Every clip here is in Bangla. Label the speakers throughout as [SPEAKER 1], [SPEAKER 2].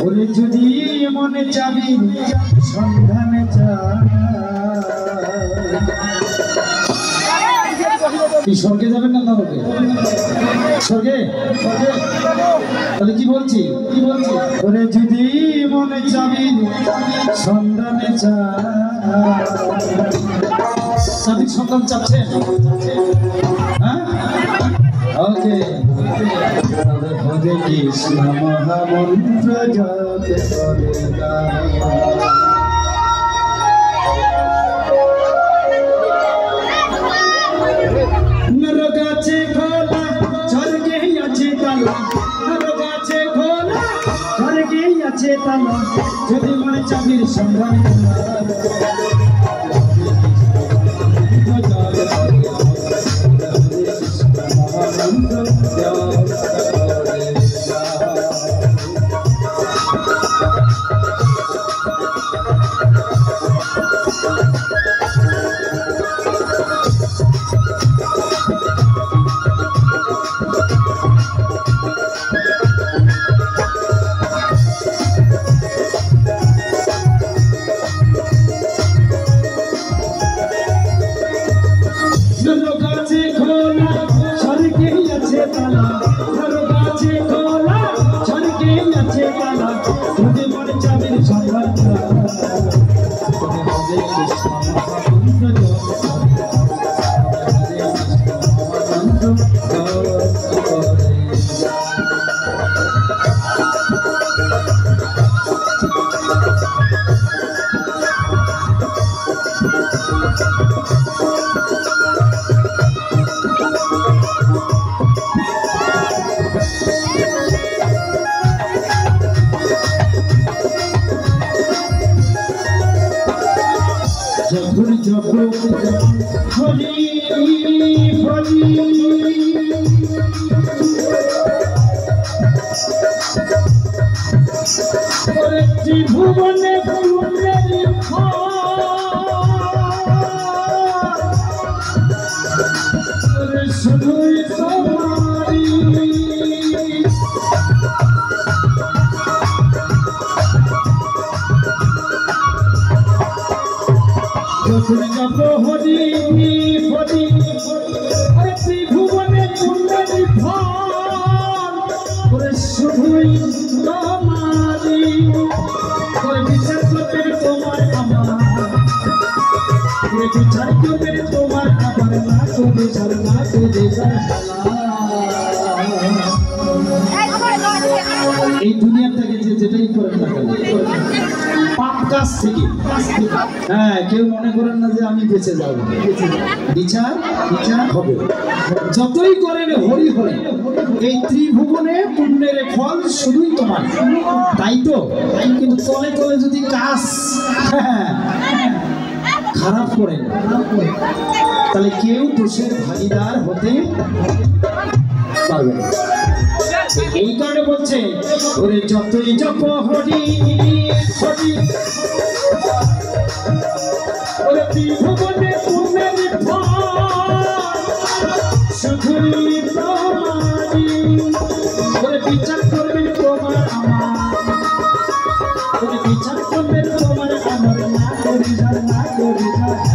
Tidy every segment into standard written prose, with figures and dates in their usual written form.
[SPEAKER 1] ওরে যদি মনে চাবি সন্ধানে কি স্বর্গে যাবেন না নরকে? স্বর্গে। তাহলে কি বলছি ওরে যদি মনে চাবি সন্ধানে চাবির সন্ধান চাচ্ছেন? হ্যাঁ, ওকে। হরে কৃষ্ণ মহামন্ত্র জপ করে নরগাছে খোলা স্বর্গে আছে তালা, নরগাছে খোলা স্বর্গে আছে তালা, যদি মনে চাবির সন্ধান ভুবনে শুধুই তোমারি যখন যাব হরি হরি ত্রিভুবনে কুণ্ডলী ফল শুধুই তোমারি বিচার করবে তোমার আমার, বিচার করবে তোমার আমার, না করে যার না করে যার এই দুনিয়া থেকে যেটাই করেন না পাপ কাজ থেকে, হ্যাঁ, কেউ মনে করেন না যে আমি বেঁচে যাব, বিচার হবে। যতই করেন হরি হরি, এই ত্রিভুবনে পুণ্যের ফল শুধুই তোমার, তাই তো। কিন্তু তলে তলে যদি কাজ খারাপ করেন তাহলে কেউ দোষের ভাগিদার হতে পারবে না। এই কারণে বলছে ওরে যতই জপ হরি হরি, ওরে ত্রিভুবনে পুণ্যের ফল শুধুই তোমারি, ওরে বিচার করবেন তোমার আমার, ওরে বিচার করবেন তোমার আমার, না করি যার না করি যার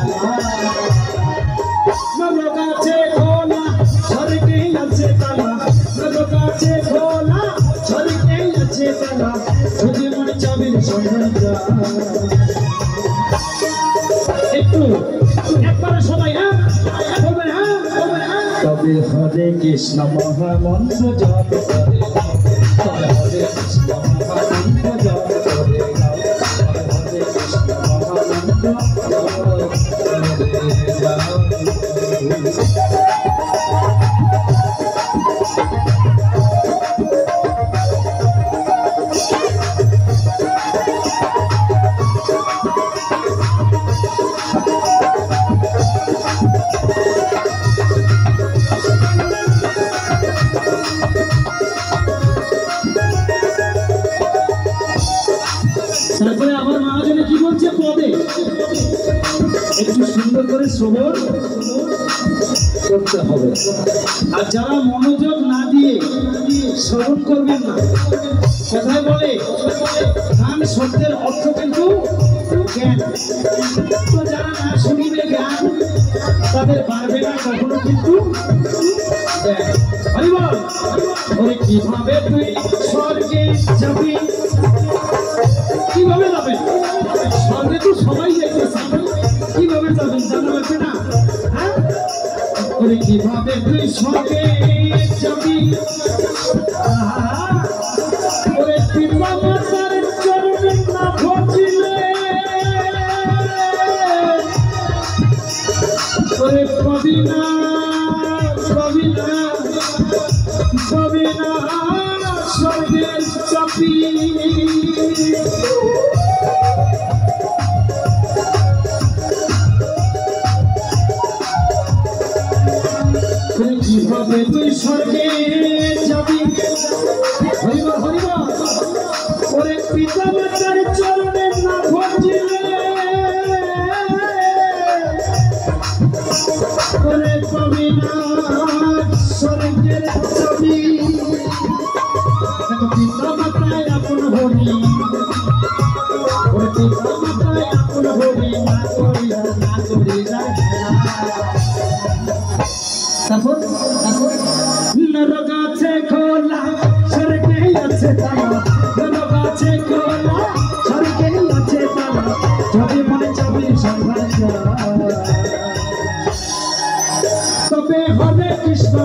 [SPEAKER 1] নরগাছে খোলা স্বর্গে আছে তালা, নরগাছে খোলা স্বর্গে আছে তালা, যদি মনে চাবির সন্ধান একটু একবার সবাই বলবেন তবে হরে কৃষ্ণ মহামন্ত্র জপ করে, তবে হরে কৃষ্ণ মহামন্ত্র জপ করে, হরে কৃষ্ণ মহামন্ত্র জপ তারপরে আমার মহাজনে কি বলছে পদে একটু সুন্দর করে শ্রবণ করতে হবে। আর যারা মনোযোগ না দিয়ে শ্রবণ করবেন না, কথায় বলে গান শব্দের অর্থ কিন্তু জ্ঞান। তো যারা না শুনিবে জ্ঞান তাদের পারবে না কখনো কিন্তু জ্ঞান। হরি বল। ওরে কিভাবে তুই স্বর্গে যাবি, কিভাবে যাবেন? স্বর্গে তো সবাই যাইতেছে, কিভাবে যাবেন জানা লাগবে না? হ্যাঁ, ওরে কিভাবে তুই স্বর্গে যাবি, ওরে পিতা মাতার চরণে না ভজিলে, ওরে পাবি না পাবি না পাবি না স্বর্গের চাবি। কিভাবে তুই স্বর্গে যাবি, হরিব হরিব, ওরে পিতা মাতার চরণে না ভজিলে, ওরে পাবি না স্বর্গের চাবি। পিতা মাতায় আপন হরি, ওরে পিতা মাতায় আপন হরি, না করিয়া না করিয়া তারপর নরক আছে খোলা স্বর্গে আছে তালা, নরক আছে খোলা স্বর্গে আছে তালা, যদি মনে যাবি সর্বদা তবে হরে কৃষ্ণ।